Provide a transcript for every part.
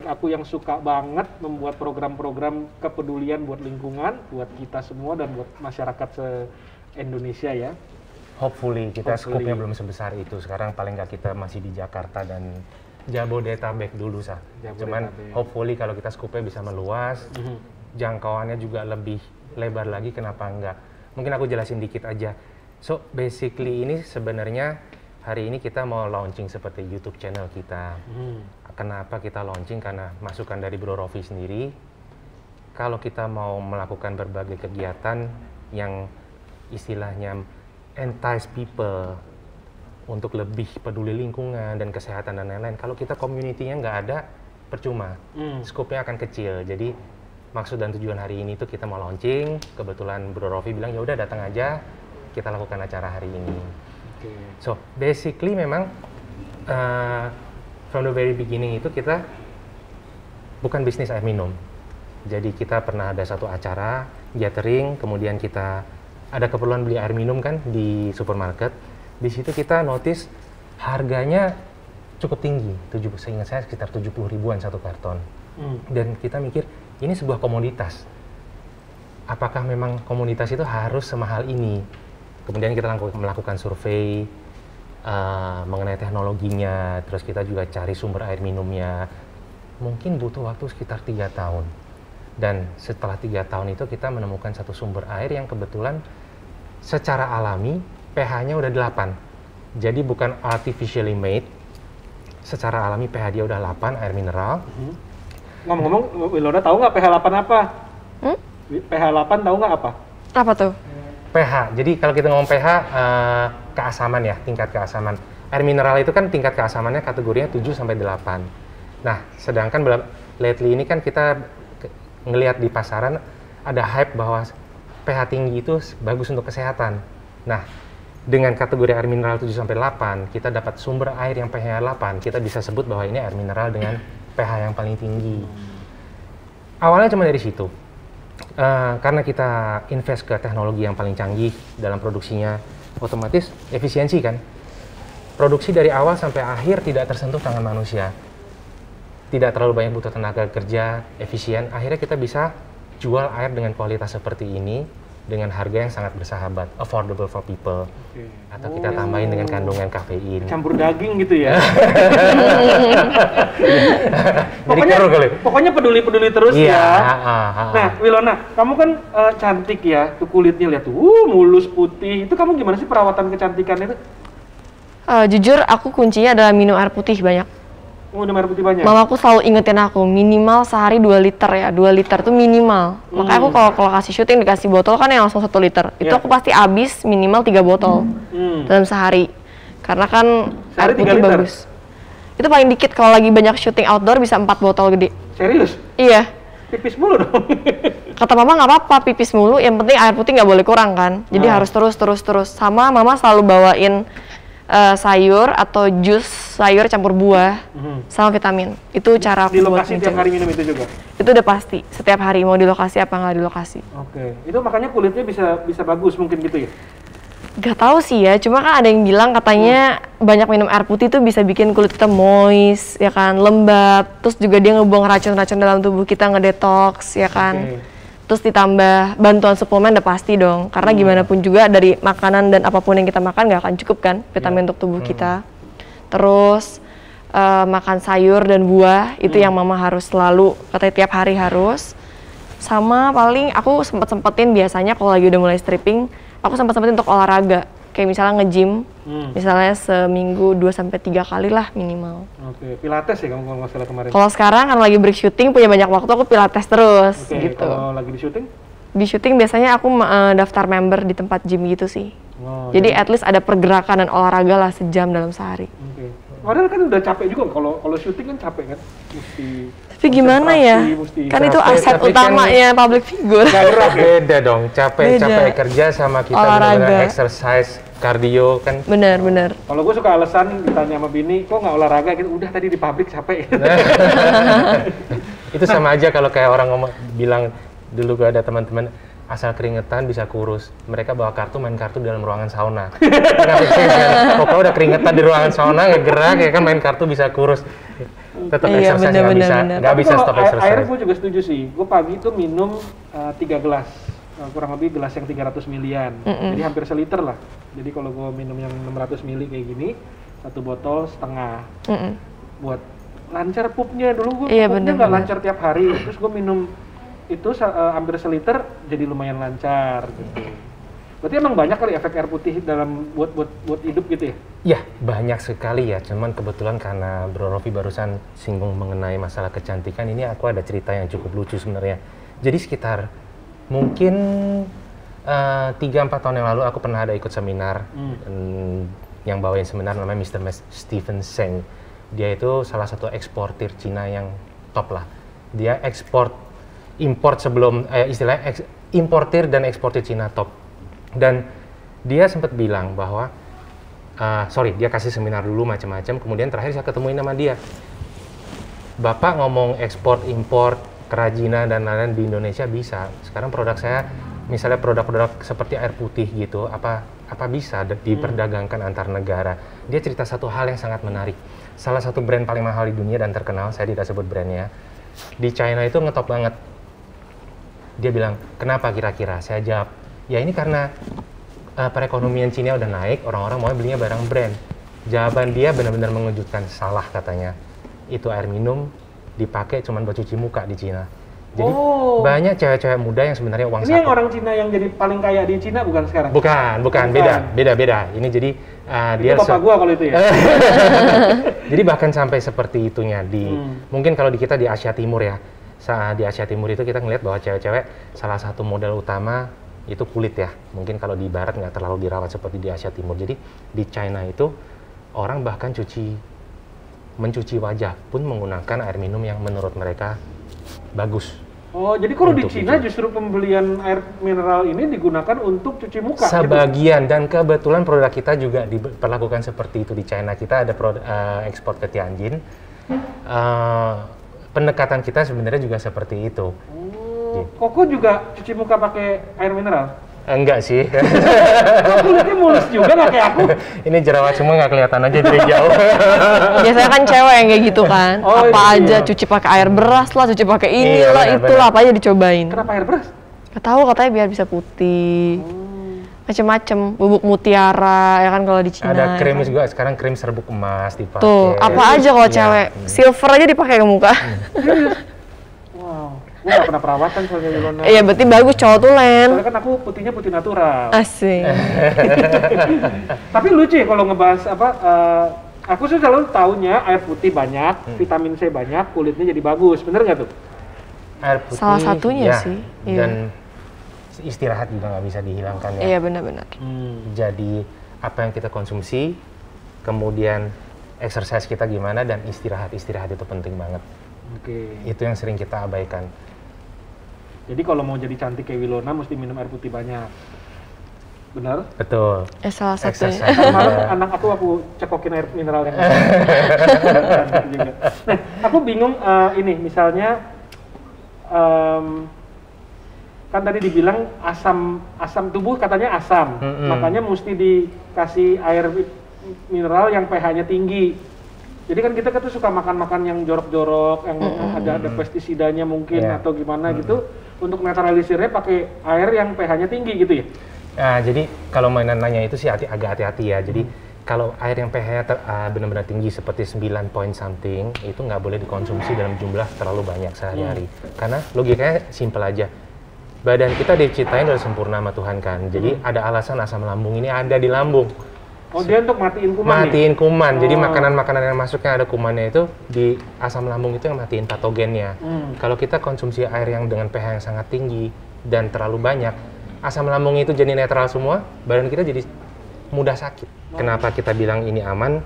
Aku yang suka banget membuat program-program kepedulian buat lingkungan, buat kita semua dan buat masyarakat se-Indonesia ya. Hopefully kita skupnya belum sebesar itu. Sekarang paling nggak kita masih di Jakarta dan Jabodetabek dulu sah. Cuman hopefully kalau kita skupnya bisa meluas, jangkauannya juga lebih lebar lagi, kenapa enggak? Mungkin aku jelasin dikit aja. So basically ini sebenarnya hari ini kita mau launching seperti YouTube channel kita. Kenapa kita launching? Karena masukan dari Bro Rofi sendiri. Kalau kita mau melakukan berbagai kegiatan yang istilahnya entice people untuk lebih peduli lingkungan dan kesehatan dan lain-lain. Kalau kita community-nya nggak ada, percuma. Scope-nya akan kecil. Jadi maksud dan tujuan hari ini tuh kita mau launching. Kebetulan Bro Rofi bilang ya udah datang aja, kita lakukan acara hari ini. So basically memang from the very beginning itu kita bukan bisnis air minum. Jadi kita pernah ada satu acara gathering, kemudian kita ada keperluan beli air minum kan di supermarket. Di situ kita notice harganya cukup tinggi, seingat saya sekitar 70 ribuan satu karton. Dan kita mikir ini sebuah komoditas. Apakah memang komoditas itu harus semahal ini? Kemudian kita melakukan survei mengenai teknologinya, terus kita juga cari sumber air minumnya. Mungkin butuh waktu sekitar 3 tahun. Dan setelah 3 tahun itu kita menemukan satu sumber air yang kebetulan secara alami pH-nya udah 8. Jadi bukan artificially made. Secara alami pH dia udah 8, air mineral. Ngomong-ngomong, Wilona tahu nggak pH 8 apa? pH 8 tahu nggak apa? Apa tuh? pH. Jadi kalau kita ngomong pH, keasaman ya, tingkat keasaman. Air mineral itu kan tingkat keasamannya kategorinya 7 sampai 8. Nah, sedangkan lately ini kan kita ngelihat di pasaran ada hype bahwa pH tinggi itu bagus untuk kesehatan. Nah, dengan kategori air mineral 7 sampai 8, kita dapat sumber air yang pH 8, kita bisa sebut bahwa ini air mineral dengan pH yang paling tinggi. Awalnya cuma dari situ. Karena kita invest ke teknologi yang paling canggih dalam produksinya, otomatis efisiensi kan. Produksi dari awal sampai akhir tidak tersentuh tangan manusia. Tidak terlalu banyak butuh tenaga kerja, efisien. Akhirnya kita bisa jual air dengan kualitas seperti ini dengan harga yang sangat bersahabat, affordable for people. Atau kita tambahin dengan kandungan kafein. Campur daging gitu ya. Pokoknya peduli-peduli terus ya. Nah, Wilona, kamu kan cantik ya, tuh kulitnya lihat tuh, mulus putih. Itu kamu gimana sih perawatan kecantikannya itu? Jujur, aku kuncinya adalah minum air putih banyak. Minum air putih banyak? Mamaku selalu ingetin aku, minimal sehari 2 liter ya, 2 liter tuh minimal. Makanya aku kalau kasih syuting dikasih botol kan yang langsung 1 liter. Itu aku pasti habis minimal 3 botol dalam sehari. Karena kan sehari 3 liter? Bagus. Itu paling dikit, kalau lagi banyak syuting outdoor bisa 4 botol gede. Serius? Iya. Pipis mulu dong? Kata mama nggak apa-apa pipis mulu, yang penting air putih nggak boleh kurang kan. Jadi harus terus. Sama mama selalu bawain sayur atau jus sayur campur buah sama vitamin. Itu cara aku di lokasi tiap hari minum itu juga? Itu udah pasti, setiap hari mau di lokasi apa nggak di lokasi. Oke, itu makanya kulitnya bisa bagus mungkin gitu ya? Gak tahu sih ya, cuma kan ada yang bilang katanya banyak minum air putih tuh bisa bikin kulit kita moist, ya kan, lembab. Terus juga dia ngebuang racun-racun dalam tubuh kita, ngedetox, ya kan. Terus ditambah bantuan suplemen udah pasti dong, karena gimana pun juga dari makanan dan apapun yang kita makan nggak akan cukup kan vitamin untuk tubuh kita. Terus makan sayur dan buah itu yang mama harus selalu, katanya tiap hari harus. Sama paling aku sempetin biasanya kalau lagi udah mulai stripping, aku sempetin untuk olahraga. Kayak misalnya nge-gym, misalnya seminggu 2-3 kali lah minimal. Oke, pilates ya kamu kalau nggak salah kemarin? Kalau sekarang kan lagi break syuting, punya banyak waktu, aku pilates terus gitu. Kalau lagi di syuting? Di syuting biasanya aku daftar member di tempat gym gitu sih. Jadi at least ada pergerakan dan olahraga lah sejam dalam sehari. Padahal kan udah capek juga, kalau syuting kan capek kan? Tapi gimana ya? Kan itu aset utamanya kan public figure. Beda dong, capek kerja sama kita benar-benar exercise, cardio kan. Bener. Kalau gue suka alasan ditanya sama bini, kok nggak olahraga gitu? Udah tadi di pabrik capek. Itu sama aja kalau kayak orang bilang, dulu gue ada teman-teman, asal keringetan bisa kurus. Mereka bawa kartu, main kartu dalam ruangan sauna. Pokoknya udah keringetan di ruangan sauna, ya gerak, ya kan main kartu bisa kurus. Tetap exercise nggak bisa stop exercise. Air gue juga setuju sih. Gue pagi tuh minum 3 gelas. Kurang lebih gelas yang 300 milian. Jadi hampir seliter lah. Jadi kalau gue minum yang 600 mili kayak gini, 1 botol setengah. Buat lancar pupnya. Dulu gue pupnya nggak lancar tiap hari. Terus gue minum itu hampir seliter, jadi lumayan lancar gitu. Berarti emang banyak kali efek air putih dalam buat hidup gitu ya? Iya, banyak sekali ya. Cuman kebetulan karena Bro Rofi barusan singgung mengenai masalah kecantikan, ini aku ada cerita yang cukup lucu sebenarnya. Jadi sekitar mungkin 3-4 tahun yang lalu aku pernah ada ikut seminar yang bawain seminar namanya Mr. Stephen Seng. Dia itu salah satu eksportir Cina yang top lah. Dia import sebelum istilahnya importir dan eksportir Cina top. Dan dia sempat bilang bahwa dia kasih seminar dulu macam-macam, kemudian terakhir saya ketemuin sama dia. Bapak ngomong ekspor import kerajinan dan lain-lain di Indonesia bisa. Sekarang produk saya misalnya produk-produk seperti air putih gitu, apa bisa diperdagangkan antar negara. Dia cerita satu hal yang sangat menarik. Salah satu brand paling mahal di dunia dan terkenal, saya tidak sebut brandnya, di China itu ngetop banget. Dia bilang, kenapa kira-kira? Saya jawab, ya ini karena perekonomian Cina udah naik, orang-orang mau belinya barang brand. Jawaban dia benar-benar mengejutkan, salah katanya. Itu air minum dipakai cuma buat cuci muka di Cina. Jadi banyak cewek-cewek muda yang sebenarnya uang ini yang orang Cina yang jadi paling kaya di Cina bukan sekarang? Bukan. Beda. Ini jadi dia bapak gua kalau itu ya. Jadi bahkan sampai seperti itunya mungkin kalau di kita di Asia Timur ya. Di Asia Timur itu kita ngelihat bahwa cewek-cewek salah satu modal utama itu kulit ya. Mungkin kalau di barat nggak terlalu dirawat seperti di Asia Timur. Jadi di China itu orang bahkan mencuci wajah pun menggunakan air minum yang menurut mereka bagus. Oh, jadi kalau di Cina justru pembelian air mineral ini digunakan untuk cuci muka? Sebagian, dan kebetulan produk kita juga diperlakukan seperti itu di China. Kita ada ekspor ke Tianjin. Pendekatan kita sebenarnya juga seperti itu. Koko juga cuci muka pakai air mineral? Enggak sih. Kulitnya mulus juga nggak kayak aku. Ini jerawat semua nggak kelihatan aja dari jauh. Biasanya kan cewek yang kayak gitu kan. Aja cuci pakai air beras lah, cuci pakai inilah itulah, apa aja dicobain. Kenapa air beras? Gak tahu, katanya biar bisa putih. Macem-macem, bubuk mutiara ya kan kalau di Cina. Ada krim ya kan? juga, sekarang krim serbuk emas dipakai. Tuh, apa aja kalau cewek. Silver aja dipakai ke muka. Wow. Gue gak pernah perawatan soalnya Wilona. Iya, berarti bagus cowok tuh, Len. Soalnya kan aku putihnya putih natural. Asik. Tapi lucu ya kalau ngebahas aku sih selalu taunya air putih banyak, vitamin C banyak, kulitnya jadi bagus. Bener nggak tuh? Air putih. Salah satunya sih. Dan istirahat juga nggak bisa dihilangkan ya. Iya, benar-benar. Jadi apa yang kita konsumsi, kemudian exercise kita gimana, dan istirahat itu penting banget. Oke. Itu yang sering kita abaikan. Jadi kalau mau jadi cantik kayak Wilona mesti minum air putih banyak. Benar? Betul. Salah satunya. Malam anak aku cekokin air mineral yang cantik juga. Nah, aku bingung ini misalnya kan tadi dibilang asam tubuh katanya asam. Makanya mesti dikasih air mineral yang pH-nya tinggi. Jadi kan kita tuh suka makan-makan yang jorok-jorok, yang ada pestisidanya mungkin atau gimana gitu. Untuk netralisirnya pakai air yang pH-nya tinggi gitu ya? Nah, jadi kalau mainan nanya itu sih agak hati-hati ya. Jadi kalau air yang pH-nya benar-benar tinggi seperti 9 point something, itu nggak boleh dikonsumsi dalam jumlah terlalu banyak sehari-hari. Karena logikanya simple aja. Badan kita diciptain dari sempurna sama Tuhan kan. Jadi ada alasan asam lambung ini ada di lambung. Oh, dia untuk matiin kuman. Matiin kuman. Jadi makanan-makanan yang masuknya ada kumannya itu di asam lambung itu yang matiin patogennya. Kalau kita konsumsi air yang dengan pH yang sangat tinggi dan terlalu banyak, asam lambung itu jadi netral semua, badan kita jadi mudah sakit. Kenapa kita bilang ini aman?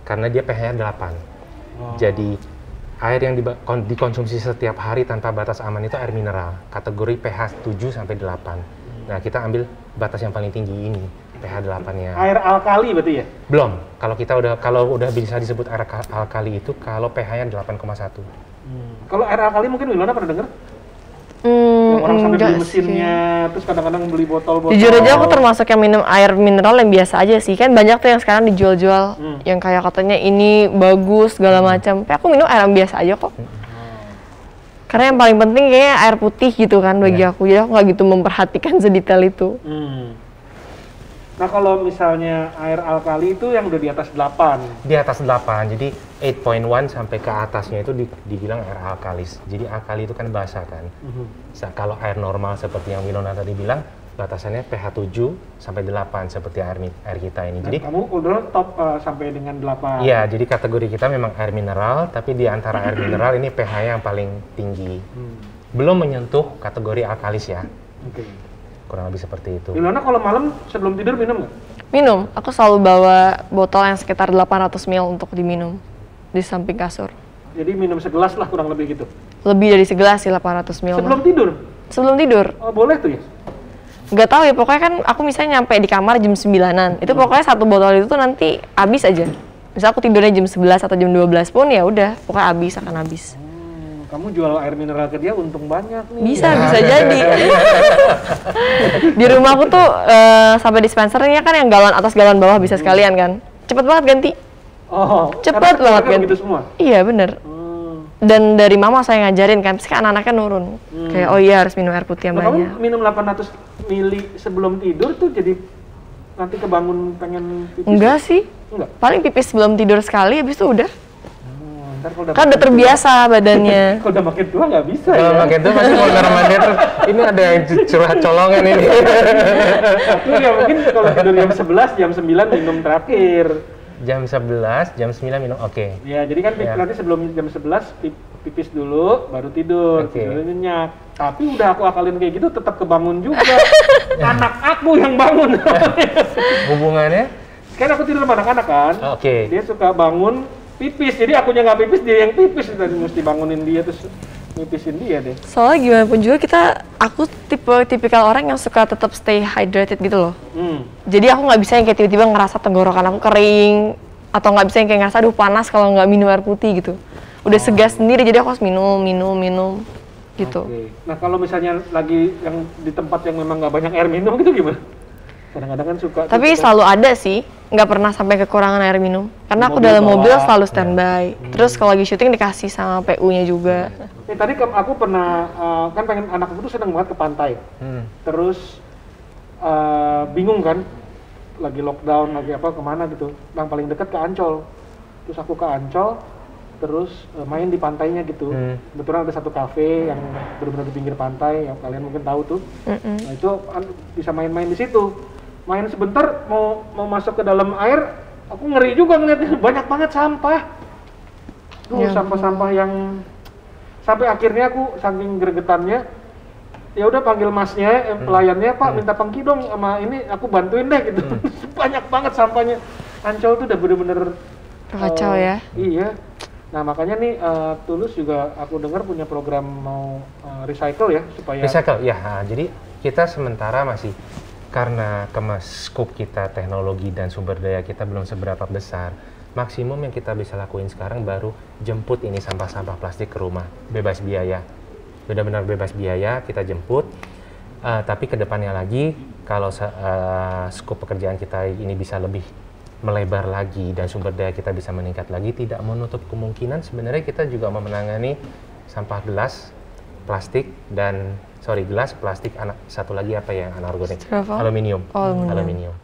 Karena dia pH-nya 8. Jadi air yang dikonsumsi setiap hari tanpa batas aman itu air mineral, kategori pH 7 sampai 8. Nah, kita ambil batas yang paling tinggi ini. pH 8-nya. Air alkali berarti ya? Belum. Kalau udah bisa disebut air alkali itu kalau pH-nya 8,1. Kalau air alkali mungkin Wilona pernah dengar? orang sampai beli enggak mesinnya, terus kadang-kadang beli botol-botol. Jujur aja aku termasuk yang minum air mineral yang biasa aja sih. Kan banyak tuh yang sekarang dijual-jual yang kayak katanya ini bagus segala macam. Tapi aku minum air yang biasa aja kok. Karena yang paling penting kayaknya air putih gitu kan bagi aku. Jadi aku nggak gitu memperhatikan sedetail itu. Nah kalau misalnya air alkali itu yang udah di atas 8. Di atas 8, jadi 8.1 sampai ke atasnya itu dibilang air alkalis. Jadi alkali itu kan basa kan. Kalau air normal seperti yang Winona tadi bilang, batasannya pH 7 sampai 8 seperti air kita ini. Nah, jadi kamu udah top sampai dengan 8. Iya, jadi kategori kita memang air mineral, tapi di antara air mineral ini pH-nya yang paling tinggi. Belum menyentuh kategori alkalis ya. Oke. Kurang lebih seperti itu. Winona kalau malam sebelum tidur minum nggak? Minum, aku selalu bawa botol yang sekitar 800 ml untuk diminum di samping kasur. Jadi minum segelas lah kurang lebih gitu. Lebih dari segelas sih 800 ml. Sebelum tidur? Sebelum tidur. Oh, boleh tuh ya? Nggak tahu ya, pokoknya kan aku misalnya nyampe di kamar jam 9-an. Itu pokoknya satu botol itu tuh nanti habis aja. Misal aku tidurnya jam 11 atau jam 12 pun ya udah, pokoknya akan habis. Kamu jual air mineral ke dia untung banyak nih. Bisa jadi. Di rumah aku tuh sampai dispensernya kan yang galon atas galon bawah bisa sekalian kan. Cepet banget ganti. Oh, Cepet banget ganti. Gitu semua? Iya bener. Dan dari mama saya ngajarin kan, pasti kan anak-anaknya nurun. Kayak oh iya harus minum air putih yang banyak. Kamu minum 800 mili sebelum tidur tuh jadi nanti kebangun pengen pipis? Enggak sih. Enggak? Paling pipis sebelum tidur sekali, habis itu udah. Ntar kalau Kan udah terbiasa badannya. Kalau udah makin tua nggak bisa Kalau ya? makin itu masih mau mandi terus. Ini ada yang curhat colongan ini. Aku ya mungkin kalau tidur jam 11, jam 9 minum terakhir. Jam 11, jam 9 minum, oke. Ya, jadi kan nanti sebelum jam 11 pipis dulu, baru tidur, tidur nyenyak. Tapi udah aku akalin kayak gitu, tetap kebangun juga. Anak aku yang bangun. Hubungannya? Kan aku tidur sama anak-anak kan. Oke. Dia suka bangun pipis, jadi akunya nggak pipis, dia yang pipis. Dan mesti bangunin dia, terus pipisin dia deh. Soalnya gimana pun juga aku tipikal orang yang suka tetap stay hydrated gitu loh. Jadi aku nggak bisa yang kayak tiba-tiba ngerasa tenggorokan aku kering, atau nggak bisa yang kayak ngerasa aduh panas kalau nggak minum air putih gitu. Udah segas sendiri, jadi aku harus minum gitu. Nah kalau misalnya lagi yang di tempat yang memang nggak banyak air minum gitu gimana? Kadang-kadang kan suka. Tapi selalu ada sih, nggak pernah sampai kekurangan air minum. Karena aku dalam mobil selalu standby. Terus kalau lagi syuting dikasih sama PU-nya juga. Tadi aku pernah kan pengen anak aku tuh seneng banget ke pantai. Terus bingung kan, lagi lockdown, lagi apa kemana gitu. Yang paling dekat ke Ancol. Terus aku ke Ancol, terus main di pantainya gitu. Kebetulan ada satu kafe yang benar-benar di pinggir pantai, yang kalian mungkin tahu tuh. Nah itu bisa main-main di situ. Main sebentar mau masuk ke dalam air, aku ngeri juga ngeliatnya, banyak banget sampah. Sampah-sampah yang sampai akhirnya aku saking gregetannya, ya udah panggil masnya, pelayannya, Pak minta pengki dong sama ini, aku bantuin deh gitu. Banyak banget sampahnya. Ancol tuh udah bener-bener kacau ya. Iya. Nah makanya nih Tulus juga aku dengar punya program mau recycle ya supaya. Recycle ya. Nah, jadi kita sementara masih karena scope kita teknologi dan sumber daya kita belum seberapa besar. Maksimum yang kita bisa lakuin sekarang baru jemput ini sampah-sampah plastik ke rumah, bebas biaya. Benar-benar bebas biaya kita jemput. Tapi kedepannya lagi kalau scope pekerjaan kita ini bisa lebih melebar lagi dan sumber daya kita bisa meningkat lagi, tidak menutup kemungkinan sebenarnya kita juga mau menangani sampah gelas, plastik dan gelas, plastik, satu lagi apa yang anorganik? Aluminium. Aluminium.